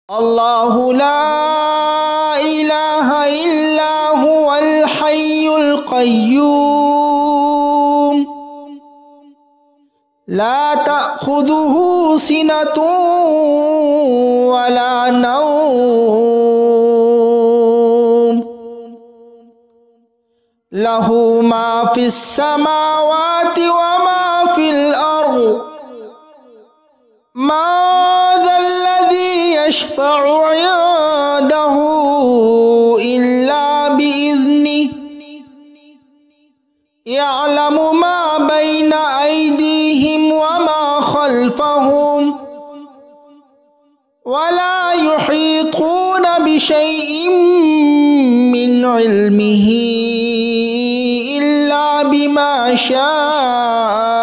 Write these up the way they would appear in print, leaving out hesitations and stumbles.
الله لا إله إلا هو الحي القيوم لا تأخذه سنة ولا نوم له ما في السماوات وما في الأرض ما ذا الذي يشفع عنده إلا بإذنه يعلم ما بين أيديهم وما خلفهم ولا يحيطون بشيء من علمه إلا بما شاء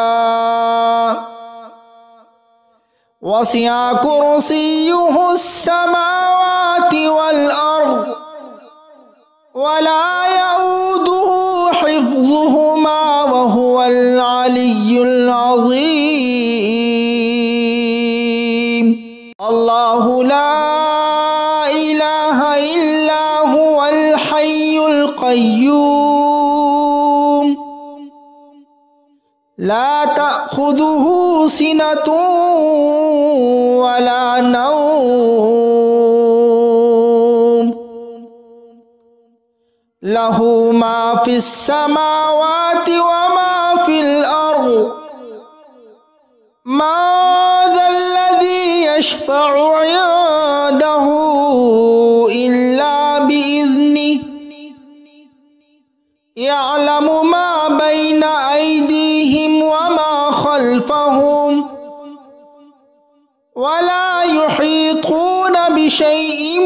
وسع كرسيه السماوات والأرض ولا يؤوده حفظهما وهو العلي العظيم الله لا إله إلا هو الحي القيوم لا تأخذه سنة ولا نوم له ما في السماوات وما في الأرض ما ذا الذي يشفع عنده إلا بإذنه يعلم ما بين أيديهم وما خلفهم ولا يحيطون بشيء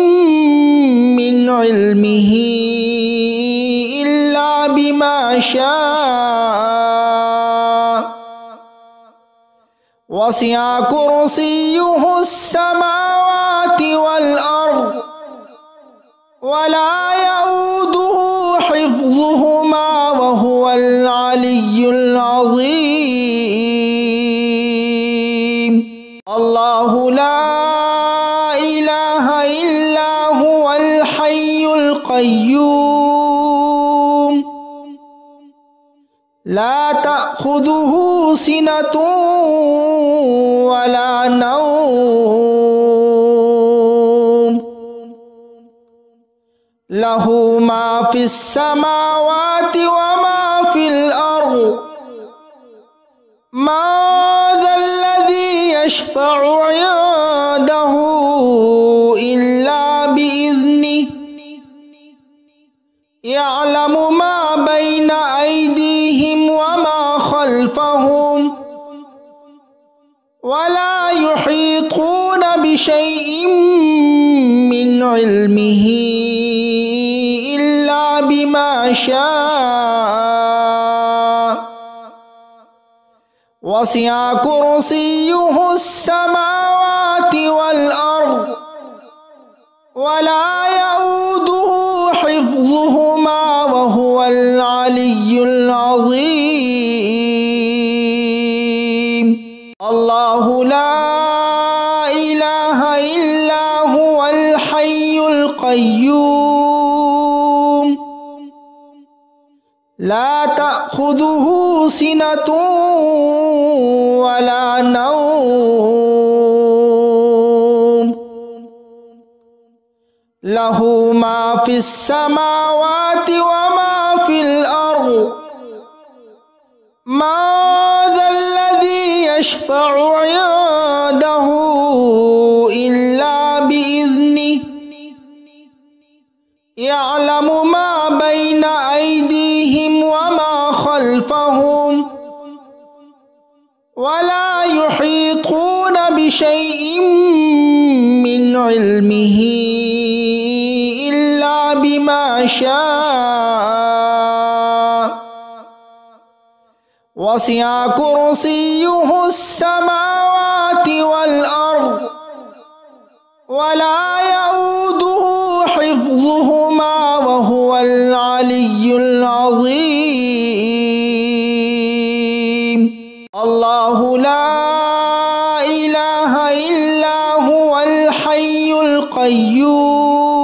من علمه إلا بما شاء وسع كرسيه السماوات والأرض ولا يؤوده حفظهما وهو العلي العظيم الله لا إله إلا هو الحي القيوم لا تأخذه سنة ولا نوم له ما في السماوات وما في الأرض ما ذا الذي يشفع عنده إلا بإذنه يعلم ما بين أيديهم وما خلفهم ولا يحيطون بشيء من علمه إلا بما شاء وسع كرسيه السماوات والأرض ولا يؤوده حفظهما وهو العلي العظيم الله لا إله إلا هو الحي القيوم لا تأخذه سنة ولا نوم له ما في السماوات وما في الأرض ما ذا الذي يشفع عنده إلا بإذنه يعلم ما بين أيديهم وما خلفهم ولا يحيطون بشيء من علمه إلا بما شاء وسع كرسيه السماوات والأرض ولا يؤوده حفظهما وهو العلي العظيم الله لا إله إلا هو الحي القيوم القيوم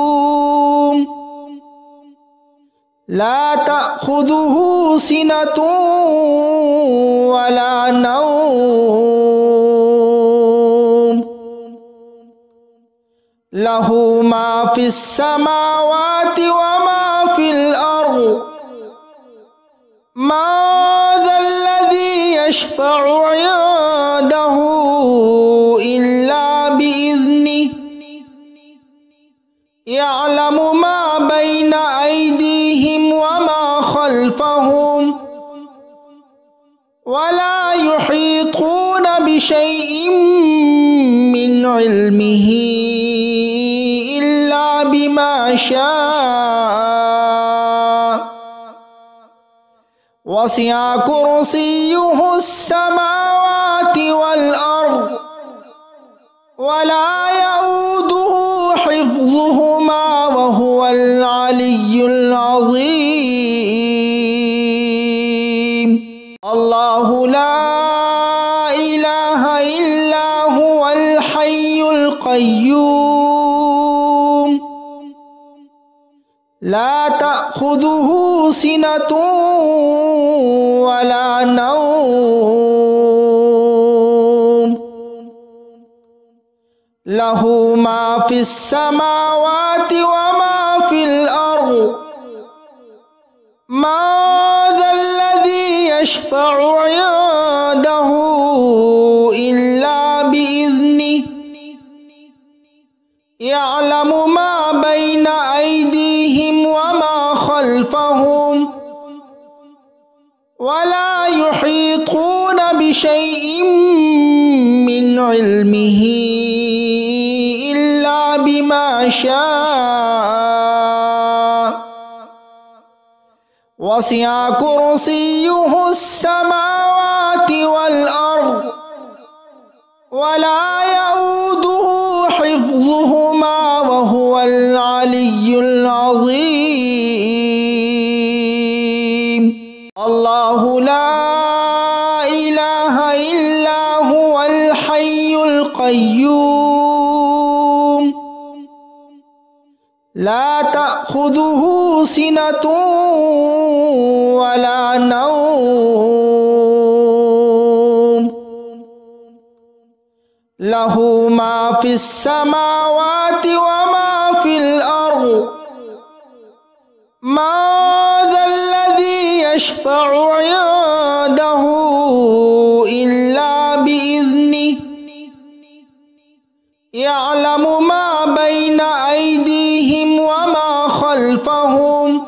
لا تأخذه سنة ولا نوم له ما في السماوات وما في الأرض ما ذا الذي يشفع عنده إلا بإذنه يعلم ما بين أيديهم وما خلفهم ولا يحيطون بشيء من علمه إلا بما شاء وسع كرسيه السماوات والأرض ولا يؤوده حفظهما وهو العلي العظيم الله لا إله إلا هو الحي القيوم لا تأخذه سنة ولا نوم له ما في السماوات وما في الأرض ما ذا الذي يشفع عنده إلا بإذنه يعلم ما بين أيديهم وما خلفهم ولا يحيطون بشيء من علمه إلا بما شاء وسع كرسيه السماوات والأرض ولا يؤوده حفظهما وهو العلي العظيم الله لا إله إلا هو الحي القيوم لا تأخذه سنة ولا نوم له ما في السماوات وما في الأرض ما ذا الذي يشفع عنده إلا بإذنه يعلم ما بين أيديهم وما خلفهم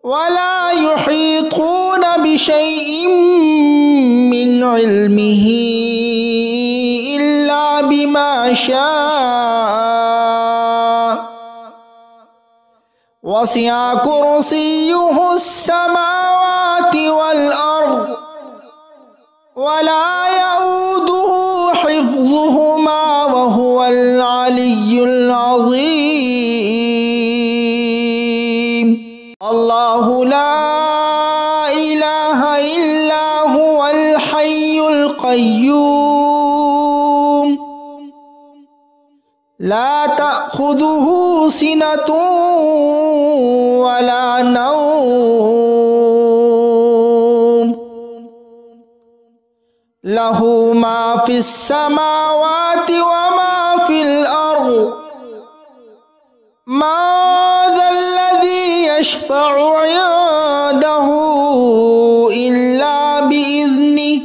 ولا يحيطون بشيء من علمه إلا بما شاء وسع كرسيه السماوات والأرض ولا يؤوده حفظهما وهو العلي العظيم الله لا إله إلا هو الحي القيوم لا تأخذه سنة ولا نوم له ما في السماوات وما في الأرض ما ذا الذي يشفع عنده إلا بإذنه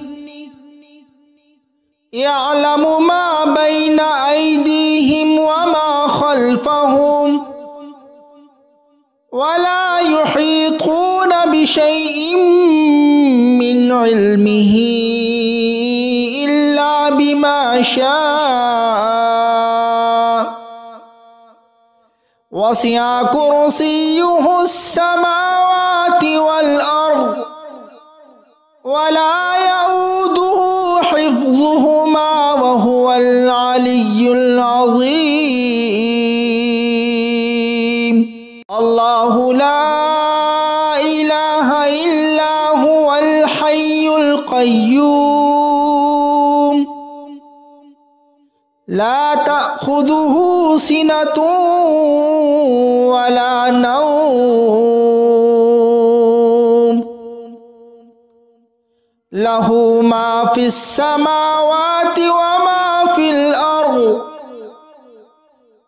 يعلم ما بين أيديهم وما خلفهم ولا يحيطون بشيء من علمه إلا بما شاء وسع كرسيه السماوات والأرض ولا يؤوده حفظهما وهو العلي العظيم الله لا إله إلا هو الحي القيوم لا تأخذه تأخذه سنة ولا نوم له ما في السماوات وما في الأرض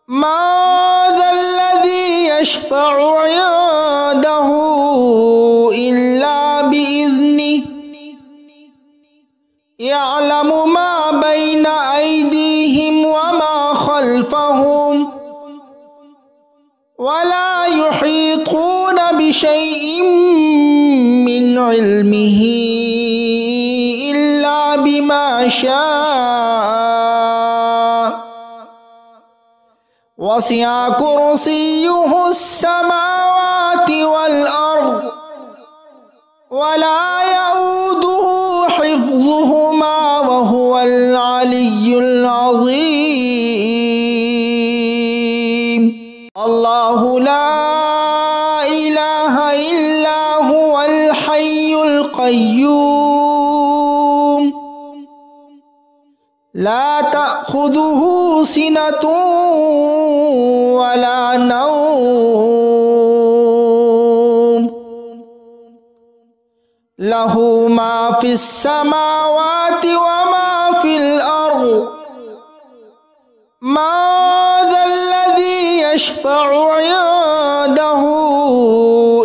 ما ذا الذي يشفع عنده إلا بإذنه يعلم ما بين أيديهم وما خلفهم ولا يحيطون بشيء من علمه إلا بما شاء وسع كرسيه السماوات والأرض ولا يؤوده حفظهما وهو العلي العظيم الله لا إله إلا هو الحي القيوم لا تأخذه سنة ولا نوم له ما في السماوات وما في الأرض ما ذا الذي يشفع عنده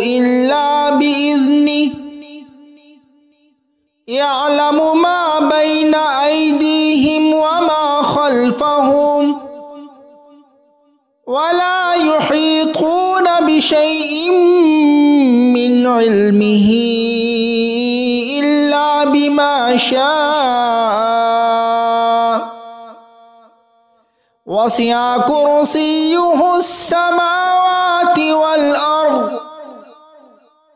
إلا بإذنه يعلم ما بين أيديهم وما خلفهم ولا يحيطون بشيء من علمه إلا بما شاء وسع كرسيه السماوات والأرض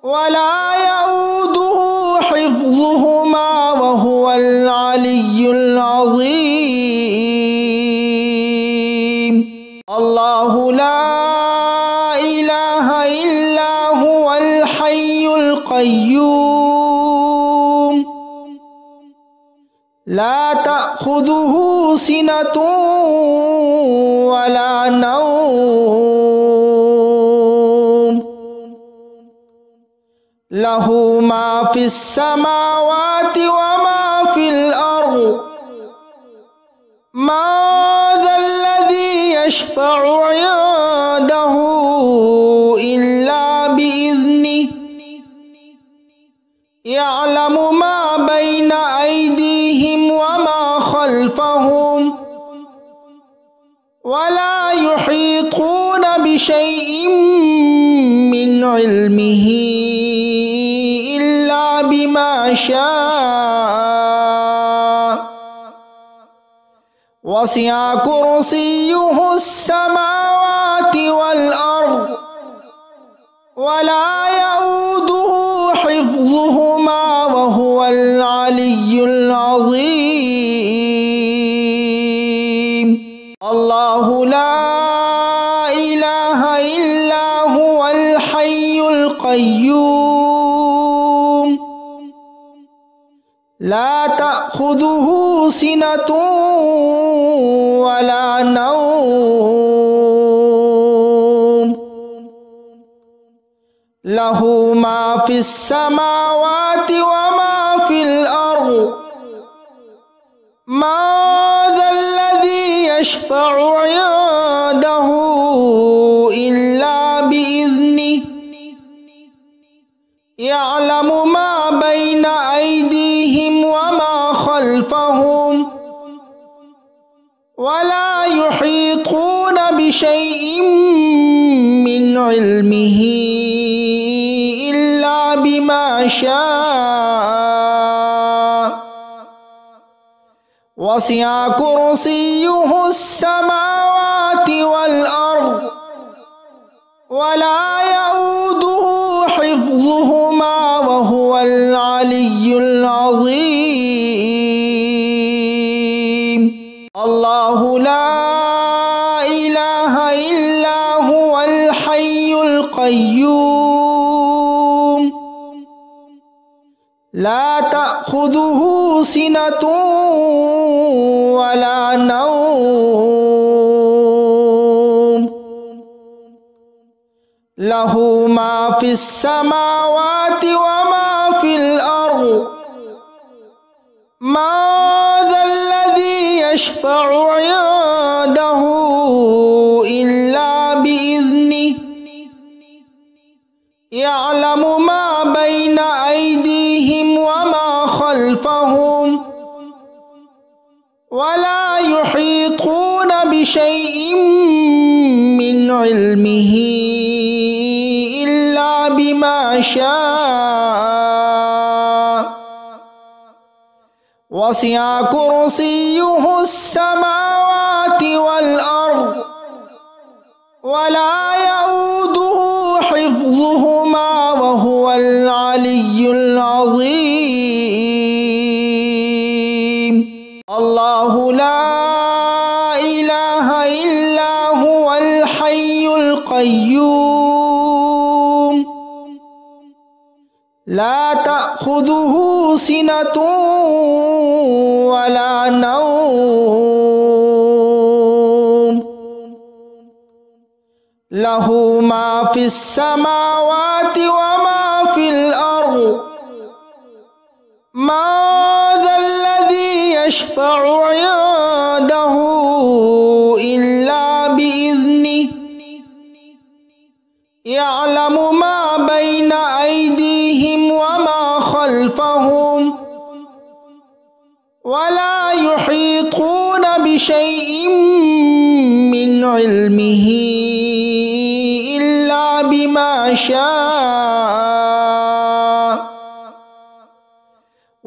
ولا يؤوده حفظهما وهو العلي العظيم الله لا إله إلا هو الحي القيوم لا تأخذه سنة ولا نوم له ما في السماوات وما في الأرض ما ذا الذي يشفع عنده إلا بإذنه يعلم ما بين أيديهم وما خلفهم ولا يحيطون بشيء من علمه إلا بما شاء وسع كرسيه السماوات والأرض ولا يؤوده حفظهما وهو العلي العظيم الله لا إله إلا هو الحي القيوم لا تأخذه سنة ولا نوم له ما في السماوات وما في الأرض ما ذا الذي يشفع عنده إلا بإذنه يعلم ما بين أيديهم وما خلفهم ولا يحيطون بشيء من علمه إلا بما شاء وسع كرسيه السماوات والأرض ولا يؤوده حفظهما وهو العلي العظيم الله لا إله إلا هو الحي القيوم لا تأخذه سنة ولا نوم লাহু মা ফিস সামাওয়াতি ওয়া মা ফিল আরদ মা যাল্লাযী ইয়াশফা'ু 'ইনদাহু ইল্লা বিইذনিহি ইয়া'লামু মা বাইনা আইদিহিম ওয়া মা খালফাহুম ওয়া লা ইউহীতুনা বিশাইইন মিন ইলমিহি ইল্লা বিমা শাআ ওয়াসি'a কুরসিয়্যুহুস সামাওয়াতি ওয়াল আরদ ওয়া লা ইয়াউদুহু হিফযুহুমা ওয়া হুয়াল আলিয়্যুল আযীম। আল্লাহু লা ইলাহা ইল্লা হুয়াল হাইয়ুল কাইয়্যুম লা তা'খুযুহু সিনাতুন ওয়া লা নাওম লাহু মা ফিস সামাওয়াতি ওয়া মা ফিল আরদ মা যাল্লাযী ইয়াশফা'ু 'ইনদাহু ইল্লা বিইذনিহি ইয়া'লামু মা বাইনা আইদিহিম ওয়া মা খালফাহুম ওয়া লা ইউহীতুনা বিশাইইন মিন ইলমিহি ইল্লা বিমা শাআ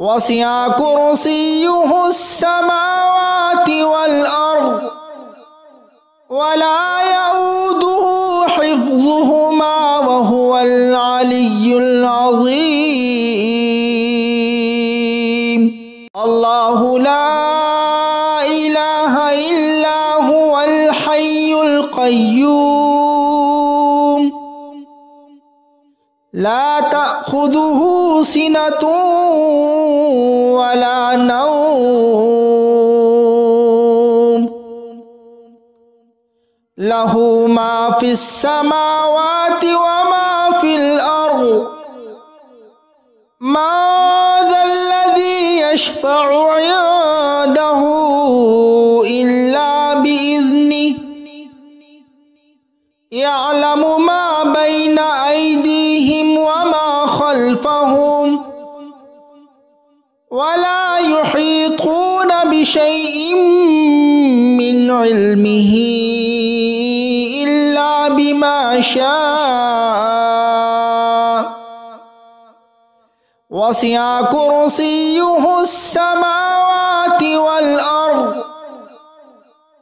ওয়াসি'a কুরসিয়্যুহুস সামাওয়াতি ওয়াল আরদ ওয়া লা ইয়াউদুহু হিফযুহুমা ওয়া হুয়াল আলিয়্যুল আযীম। আল্লাহু লা ইলাহা ইল্লা হুয়াল হাইয়ুল কাইয়্যুম লা তা'খুযুহু সিনাতুন ওয়া লা নাওম লাহু মা ফিস সামাওয়াতি ওয়া মা ফিল আরদ মা যাল্লাযী ইয়াশফা'ু 'ইনদাহু ইল্লা বিইذনিহি ইয়া'লামু মা বাইনা আইদিহিম ওয়া মা খালফাহুম ওয়া লা ইউহীতুনা বিশাইইন মিন ইলমিহি ইল্লা বিমা শাআ ওয়াসি'a কুরসিয়্যুহুস সামাওয়াতি ওয়াল আরদ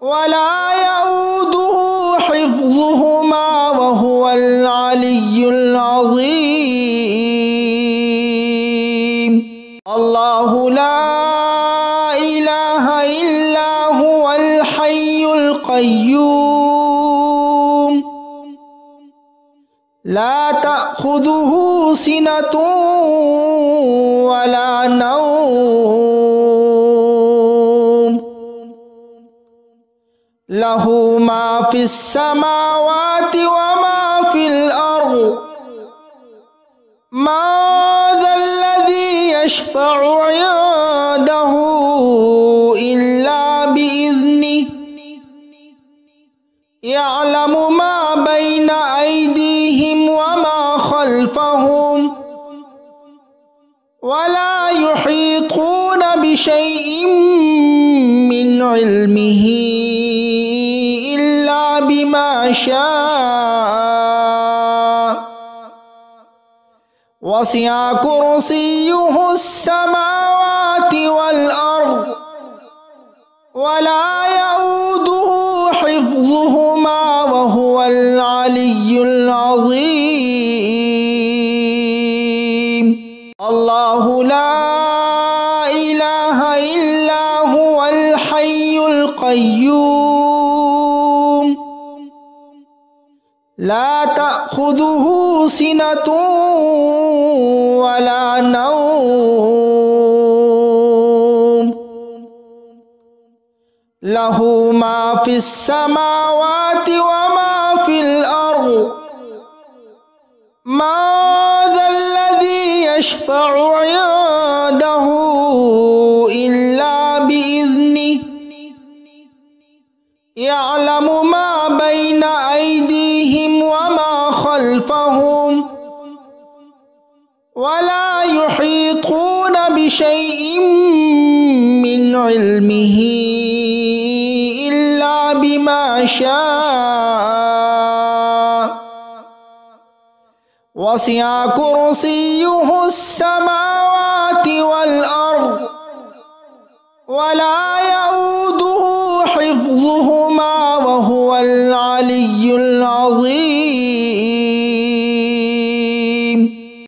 ওয়া লা ইয়াউদুহু হিফযুহুমা ওয়া হুয়াল আলিয়্যুল আযীম। আল্লাহু লা ইলাহা ইল্লা হুয়াল হাইয়ুল কাইয়্যুম লা তা'খুযুহু সিনাতুন ওয়া লা নাওম লাহু মা ফিস সামাওয়াতি ওয়া মা ফিল আরদ মা যাল্লাযী ইয়াশফা'ু 'ইনদাহু ইল্লা বিইذনিহি ইয়া'লামু মা বাইনা আইদিহিম ওয়া মা খালফাহুম ওয়া লা ইউহীতুনা বিশাইইন মিন ইলমিহি ইল্লা বিমা শাআ ওয়াসি'a কুরসিয়্যুহুস সামাওয়াতি ওয়াল আরদ ওয়া লা ইয়াউদুহু হিফযুহুমা ওয়া হুয়াল আলিয়্যুল আযীম। আল্লাহু লা ইলাহা ইল্লা হুয়াল হাইয়ুল কাইয়্যুম লা তা'খুযুহু সিনাতুন ওয়া লা নাওম লাহু মা ফিস সামাওয়াতি ওয়া মা ফিল আরদ ما ذا الذي يشفع عنده إلا بإذنه يعلم ما بين أيديهم وما خلفهم ولا يحيطون بشيء من علمه إلا بما شاء وسع كرسيه السماوات